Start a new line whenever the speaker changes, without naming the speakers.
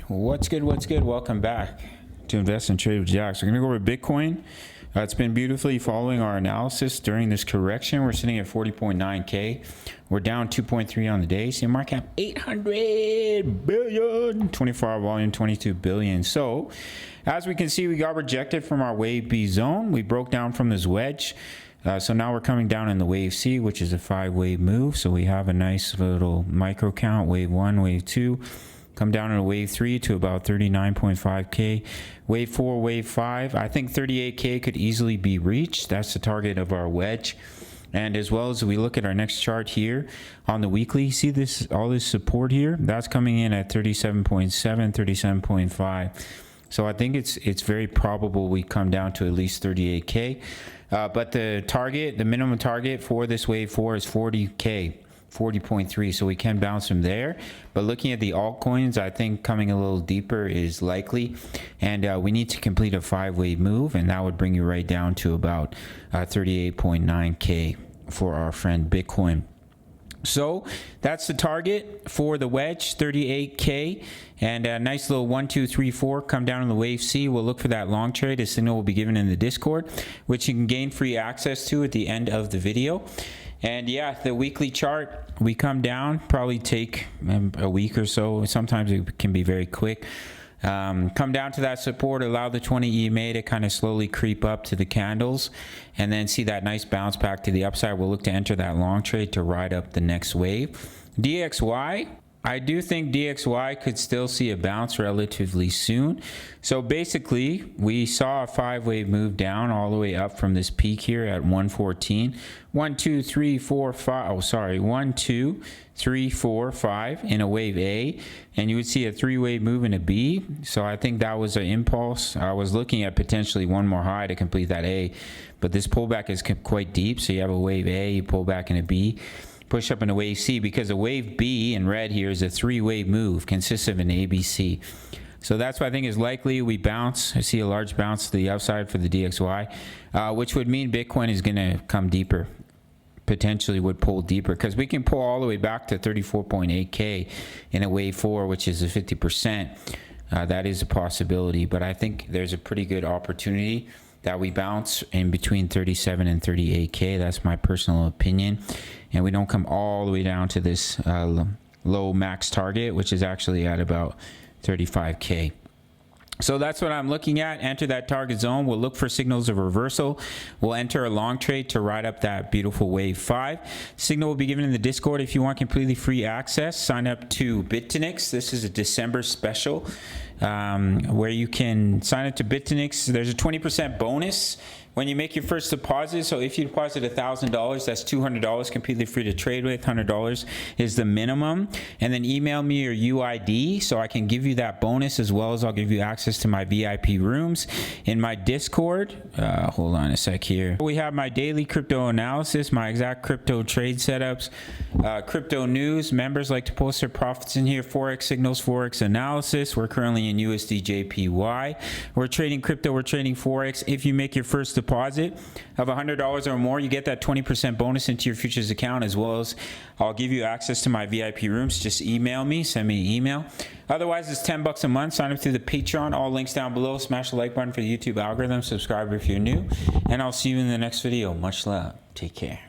What's good? What's good? Welcome back to Invest and Trade with Jax. We're going to go over Bitcoin. It's been beautifully following our analysis during this correction. We're sitting at 40.9K. We're down 2.3 on the day. See, market cap 800 billion. 24-hour volume 22 billion. So, as we can see, we got rejected from our wave B zone. We broke down from this wedge. So now we're coming down in the wave C, which is a 5-wave move. So we have a nice little micro count, wave 1, wave 2. Come down in a wave 3 to about 39.5K. Wave 4, wave 5. I think 38K could easily be reached. That's the target of our wedge. And as well as we look at our next chart here on the weekly, see this, all this support here? That's coming in at 37.7, 37.5. So I think it's very probable we come down to at least 38K. But the target, the minimum target for this wave 4 is 40K. 40.3, so we can bounce from there. But looking at the altcoins, I think coming a little deeper is likely, and we need to complete a 5-wave move, and that would bring you right down to about 38.9K for our friend Bitcoin. So that's the target for the wedge, 38K, and a nice little 1, 2, 3, 4 come down in the wave C. We'll look for that long trade. A signal will be given in the Discord, which you can gain free access to at the end of the video. And yeah, the weekly chart, we come down, probably take a week or so. Sometimes it can be very quick. Come down to that support, allow the 20 EMA to kind of slowly creep up to the candles, and then see that nice bounce back to the upside. We'll look to enter that long trade to ride up the next wave. DXY, I do think DXY could still see a bounce relatively soon. So basically, we saw a 5-wave move down all the way up from this peak here at 114. 1, 2, 3, 4, 5. Oh, sorry. 1, 2, 3, 4, 5 in a wave A. And you would see a 3-wave move in a B. So I think that was an impulse. I was looking at potentially one more high to complete that A. But this pullback is quite deep. So you have a wave A, you pull back in a B. Push up in a wave C, because a wave B in red here is a 3-wave move, consists of an ABC. So that's what I think is likely. We bounce. I see a large bounce to the upside for the DXY, which would mean Bitcoin is going to come deeper. Potentially would pull deeper, because we can pull all the way back to 34.8K in a wave 4, which is a 50%. That is a possibility, but I think there's a pretty good opportunity that we bounce in between 37 and 38K. That's my personal opinion. And we don't come all the way down to this low max target, which is actually at about 35K. So that's what I'm looking at. Enter that target zone. We'll look for signals of reversal. We'll enter a long trade to ride up that beautiful wave 5. Signal will be given in the Discord. If you want completely free access, sign up to BITUNIX. This is a December special where you can sign up to BITUNIX. There's a 20% bonus when you make your first deposit. So if you deposit $1,000, that's $200 completely free to trade with. $100 is the minimum. And then email me your UID so I can give you that bonus, as well as I'll give you access to my VIP rooms in my Discord. Hold on a sec here. We have my daily crypto analysis, my exact crypto trade setups, crypto news. Members like to post their profits in here. Forex signals, Forex analysis. We're currently in USD/JPY. We're trading crypto, we're trading Forex. If you make your first deposit of $100 or more, you get that 20% bonus into your futures account, as well as I'll give you access to my VIP rooms. Just email me, send me an email. Otherwise, it's $10 a month. Sign up through the Patreon. All links down below. Smash the like button for the YouTube algorithm. Subscribe if you're new, and I'll see you in the next video. Much love. Take care.